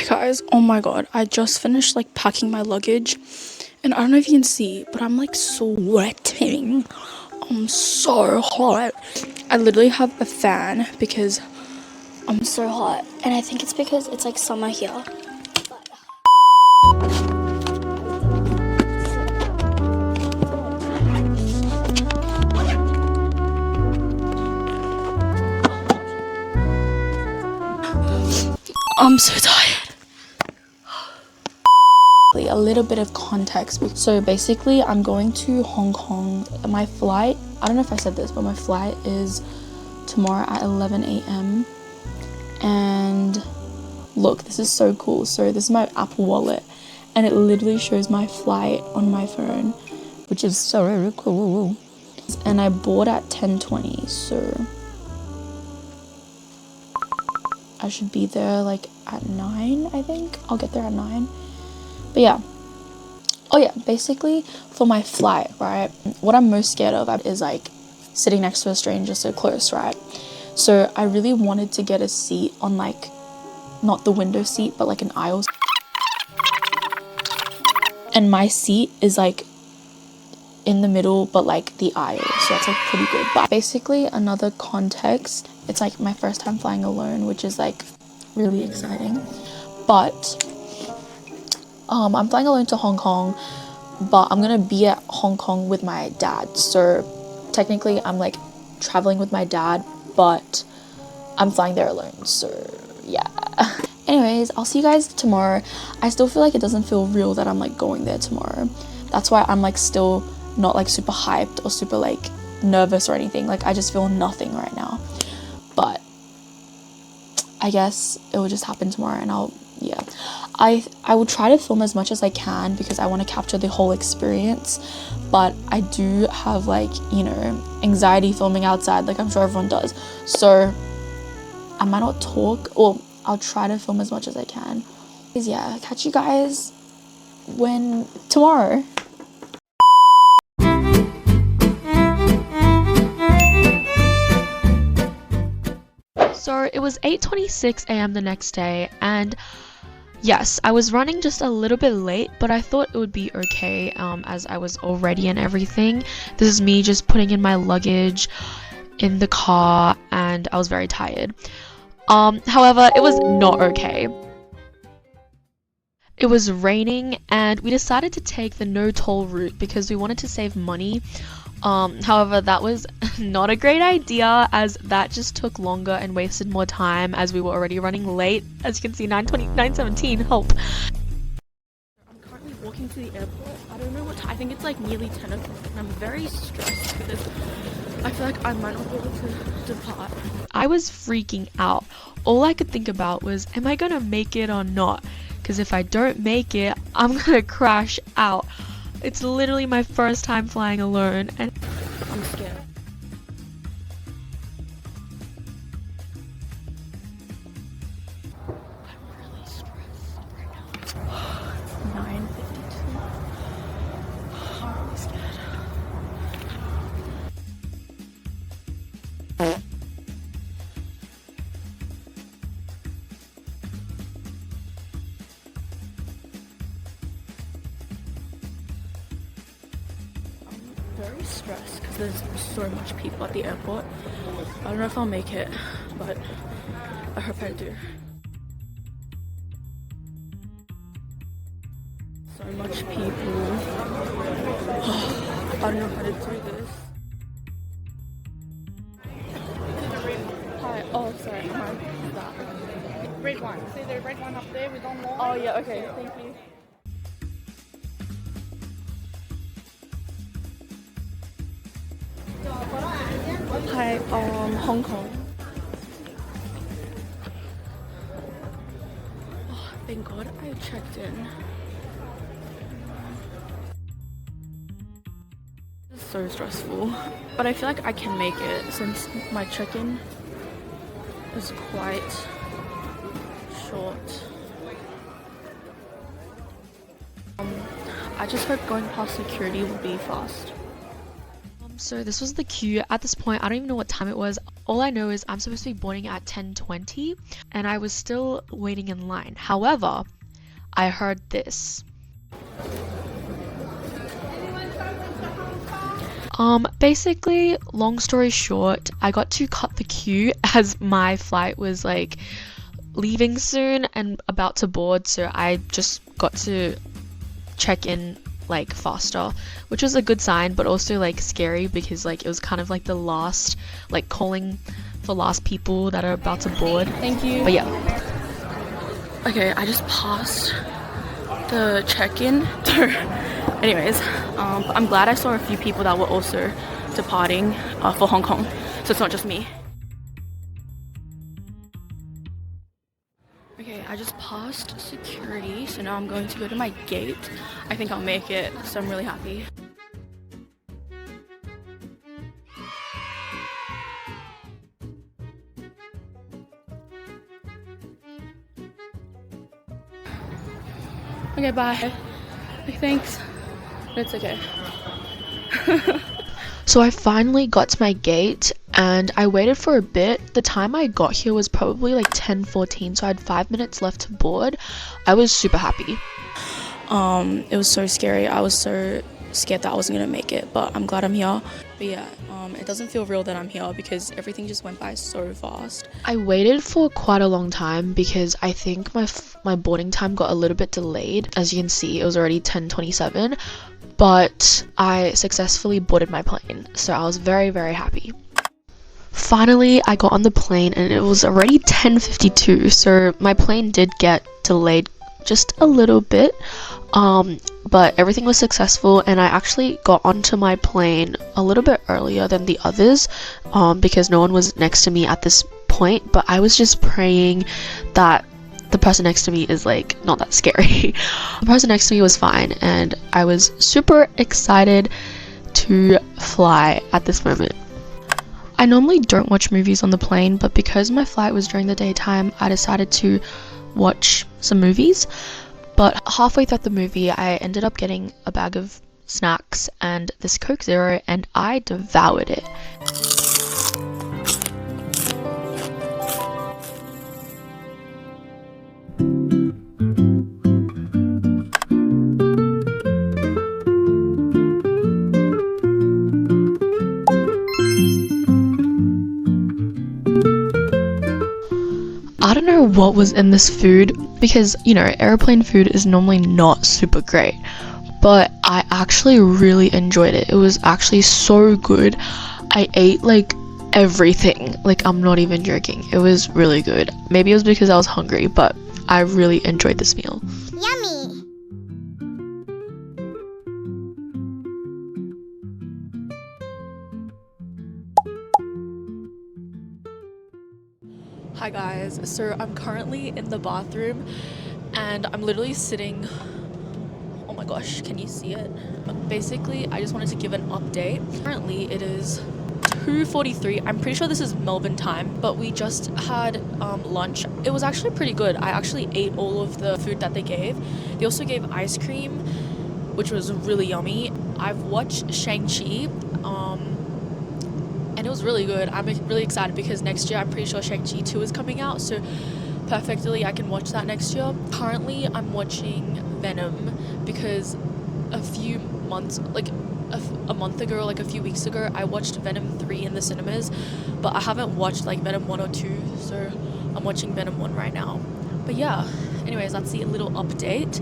Hi guys, oh my god, I just finished like packing my luggage and I don't know if you can see, but I'm like sweating. I'm so hot. I literally have a fan because I'm so hot, and I think it's because it's like summer here. I'm so tired. A little bit of context. So basically I'm going to Hong Kong. My flight, I don't know if I said this, but my flight is tomorrow at 11 a.m. and look, this is so cool. So this is my Apple Wallet and it literally shows my flight on my phone, which is so cool. And I board at 10:20, so I should be there like at 9, I think. I'll get there at 9. But yeah. Oh yeah, basically for my flight, right, what I'm most scared of is like sitting next to a stranger so close, right? So I really wanted to get a seat on like, not the window seat, but like an aisle. And my seat is like in the middle, but like the aisle, so that's like pretty good. But basically another context, it's like my first time flying alone, which is like really exciting. But I'm flying alone to Hong Kong, but I'm gonna be at Hong Kong with my dad. So technically I'm like traveling with my dad, but I'm flying there alone. So yeah. Anyways, I'll see you guys tomorrow. I still feel like it doesn't feel real that I'm like going there tomorrow. That's why I'm like still not like super hyped or super like nervous or anything. Like I just feel nothing right now. But I guess it will just happen tomorrow, and yeah, I will try to film as much as I can because I want to capture the whole experience, but I do have like, you know, anxiety filming outside, like I'm sure everyone does, so I might not talk, or I'll try to film as much as I can. Yeah, catch you guys tomorrow. So it was 8:26 a.m. the next day, and yes, I was running just a little bit late, but I thought it would be okay as I was all ready and everything. This is me just putting in my luggage in the car, and I was very tired. However, it was not okay. It was raining, and we decided to take the no toll route because we wanted to save money. However, that was not a great idea, as that just took longer and wasted more time as we were already running late. As you can see, 9:20, 9:17, help. I'm currently walking to the airport. I don't know what time, I think it's like nearly 10 o'clock, and I'm very stressed because I feel like I might not be able to depart. I was freaking out. All I could think about was, am I gonna make it or not? Because if I don't make it, I'm gonna crash out. It's literally my first time flying alone, and I'm scared. I'm really stressed right now. It's 9:52. I'm really scared. Very stressed because there's so much people at the airport. I don't know if I'll make it, but I hope I do. So much people. I don't know how to do this. Hi. Oh, sorry. Hi. That. Red one. See the red one up there with online? Oh yeah. Okay. Thank you. Hi, Hong Kong. Oh, thank God I checked in. This is so stressful, but I feel like I can make it since my check-in is quite short. I just hope going past security will be fast. So this was the queue. At this point, I don't even know what time it was. all I know is I'm supposed to be boarding at 10:20 and I was still waiting in line. However, I heard this. Basically, long story short, I got to cut the queue as my flight was like leaving soon and about to board, so I just got to check in like faster, which was a good sign, but also like scary because like it was kind of like the last, like calling for last people that are about to board. Thank you. But yeah. Okay, I just passed the check-in. Anyways, I'm glad I saw a few people that were also departing for Hong Kong, so it's not just me. Okay, I just passed security, so now I'm going to go to my gate. I think I'll make it, so I'm really happy. Okay, bye. Thanks. It's okay. So I finally got to my gate and I waited for a bit. The time I got here was probably like 10:14, so I had 5 minutes left to board. I was super happy. It was so scary. I was so scared that I wasn't gonna make it, but I'm glad I'm here. But yeah, it doesn't feel real that I'm here because everything just went by so fast. I waited for quite a long time because I think my boarding time got a little bit delayed. As you can see, it was already 10:27, but I successfully boarded my plane, so I was very, very happy. Finally, I got on the plane and it was already 10:52, so my plane did get delayed just a little bit, but everything was successful and I actually got onto my plane a little bit earlier than the others, because no one was next to me at this point, but I was just praying that the person next to me is like not that scary. The person next to me was fine and I was super excited to fly at this moment. I normally don't watch movies on the plane, but because my flight was during the daytime, I decided to watch some movies. But halfway through the movie, I ended up getting a bag of snacks and this Coke Zero, and I devoured it. I don't know what was in this food because, you know, airplane food is normally not super great, but I actually really enjoyed it. It was actually so good. I ate like everything. Like, I'm not even joking. It was really good. Maybe it was because I was hungry, but I really enjoyed this meal. Yummy! Hi guys, so I'm currently in the bathroom and I'm literally sitting, oh my gosh, can you see it? Basically, I just wanted to give an update. Currently it is 2:43. I'm pretty sure this is Melbourne time, but we just had lunch. It was actually pretty good. I actually ate all of the food that they gave. They also gave ice cream, which was really yummy. I've watched Shang-Chi, and it was really good. I'm really excited because next year I'm pretty sure Shang-Chi 2 is coming out, so perfectly I can watch that next year. Currently I'm watching Venom because a few months, like a month ago, like a few weeks ago, I watched Venom 3 in the cinemas, but I haven't watched like Venom 1 or 2, so I'm watching Venom 1 right now. But yeah, anyways, that's the little update,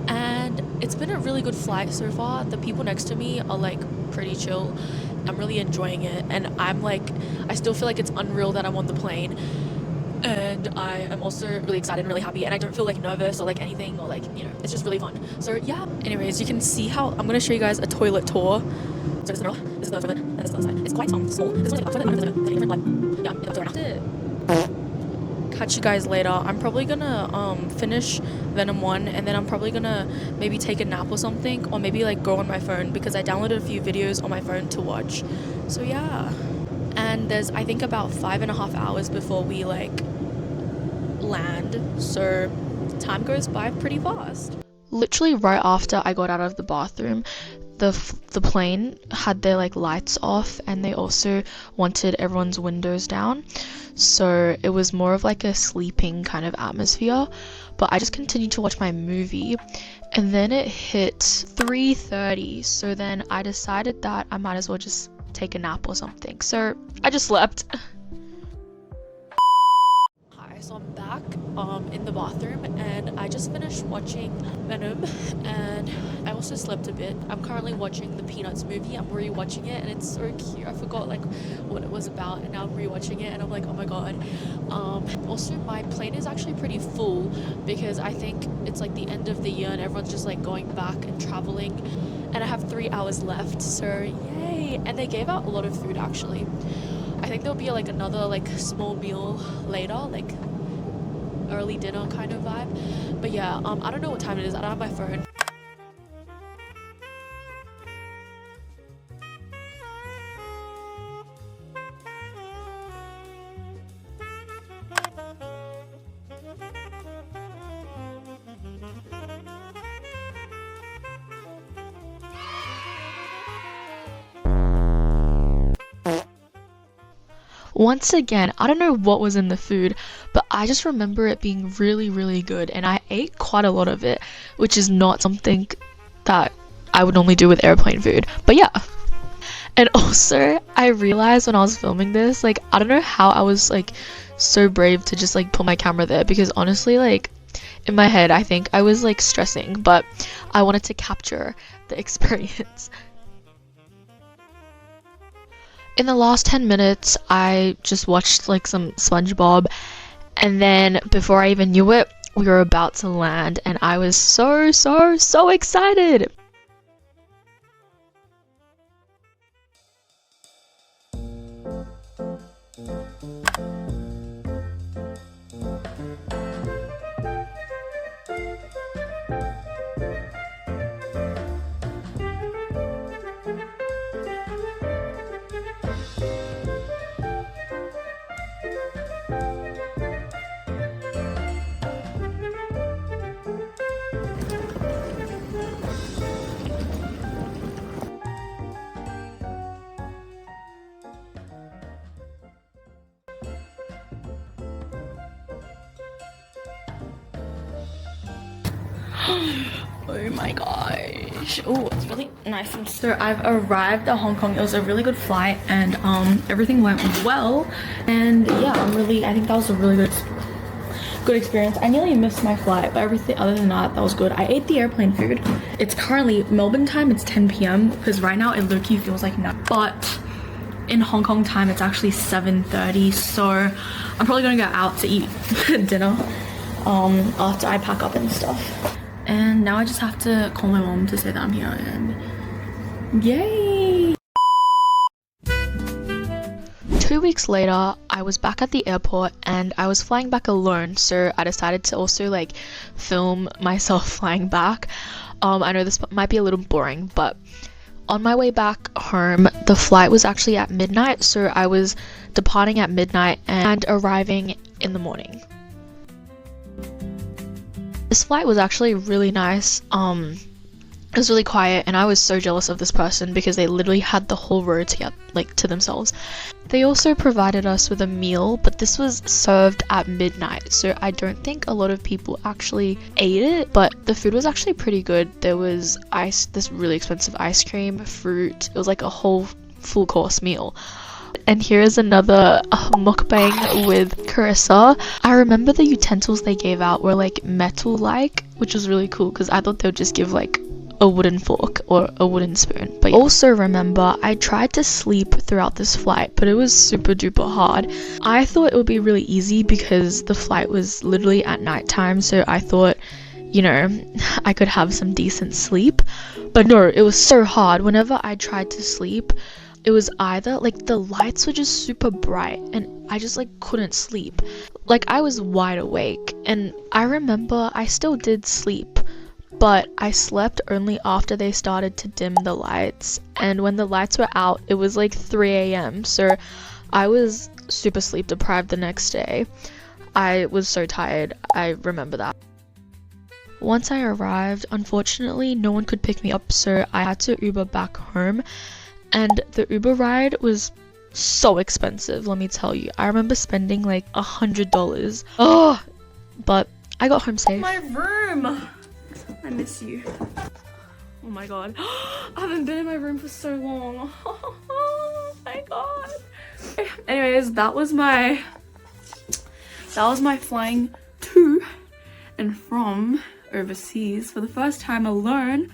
and it's been a really good flight so far. The people next to me are like pretty chill. I'm really enjoying it, and I'm like, I still feel like it's unreal that I'm on the plane, and I am also really excited and really happy, and I don't feel like nervous or like anything, or like, you know, it's just really fun. So yeah, anyways, you can see how I'm gonna show you guys a toilet tour. So this is the toilet, and this is the other side. It's quite small. This is like a toilet, and different, like, yeah, in the toilet now. Catch you guys later. I'm probably gonna finish Venom 1, and then I'm probably gonna maybe take a nap or something, or maybe like go on my phone because I downloaded a few videos on my phone to watch. So yeah, and there's I think about 5.5 hours before we like land, so time goes by pretty fast. Literally right after I got out of the bathroom, the plane had their like lights off, and they also wanted everyone's windows down, so it was more of like a sleeping kind of atmosphere. But I just continued to watch my movie, and then it hit 3:30, so then I decided that I might as well just take a nap or something, so I just slept. Hi, so I'm back in the bathroom, and I just finished watching Venom, and I also slept a bit. I'm currently watching the Peanuts movie. I'm rewatching it, and it's so cute. I forgot like what it was about, and now I'm rewatching it, and I'm like, oh my god. Also, my plane is actually pretty full because I think it's like the end of the year and everyone's just like going back and traveling, and I have 3 hours left, so yay. And they gave out a lot of food actually. I think there'll be like another like small meal later, like early dinner kind of vibe. But yeah, I don't know what time it is. I don't have my phone. Once again, I don't know what was in the food, but I just remember it being really, really good, and I ate quite a lot of it, which is not something that I would normally do with airplane food. But yeah. And also, I realized when I was filming this, like, I don't know how I was like so brave to just like put my camera there, because honestly, like, in my head I think I was like stressing, but I wanted to capture the experience. In the last 10 minutes, I just watched like some SpongeBob, and then before I even knew it, we were about to land, and I was so excited! Oh my gosh. Oh, it's really nice. So I've arrived at Hong Kong. It was a really good flight, and everything went well. And yeah, I think that was a really good experience. I nearly missed my flight, but everything other than that was good. I ate the airplane food. It's currently Melbourne time, it's 10 p.m. because right now it low-key feels like now. But in Hong Kong time, it's actually 7:30. So I'm probably gonna go out to eat dinner after I pack up and stuff. And now I just have to call my mom to say that I'm here, and yay! 2 weeks later, I was back at the airport, and I was flying back alone, so I decided to also like film myself flying back. I know this might be a little boring, but on my way back home, the flight was actually at midnight, so I was departing at midnight and arriving in the morning. This flight was actually really nice. It was really quiet, and I was so jealous of this person because they literally had the whole row to themselves. They also provided us with a meal, but this was served at midnight, so I don't think a lot of people actually ate it, but the food was actually pretty good. There was this really expensive ice cream, fruit. It was like a whole full course meal. And here is another mukbang with Carissa. I remember the utensils they gave out were like metal-like, which was really cool because I thought they would just give like a wooden fork or a wooden spoon. But also remember, I tried to sleep throughout this flight, but it was super duper hard. I thought it would be really easy because the flight was literally at nighttime, so I thought, you know, I could have some decent sleep. But no, it was so hard. Whenever I tried to sleep, it was either like the lights were just super bright and I just like couldn't sleep. Like I was wide awake, and I remember I still did sleep, but I slept only after they started to dim the lights, and when the lights were out it was like 3 a.m. so I was super sleep deprived the next day. I was so tired, I remember that. once I arrived, unfortunately no one could pick me up, so I had to Uber back home, and the Uber ride was so expensive, let me tell you. I remember spending like $100. Oh, but I got home safe. My room! I miss you. Oh my god. I haven't been in my room for so long. Oh my god. Anyways, that was my flying to and from overseas for the first time alone.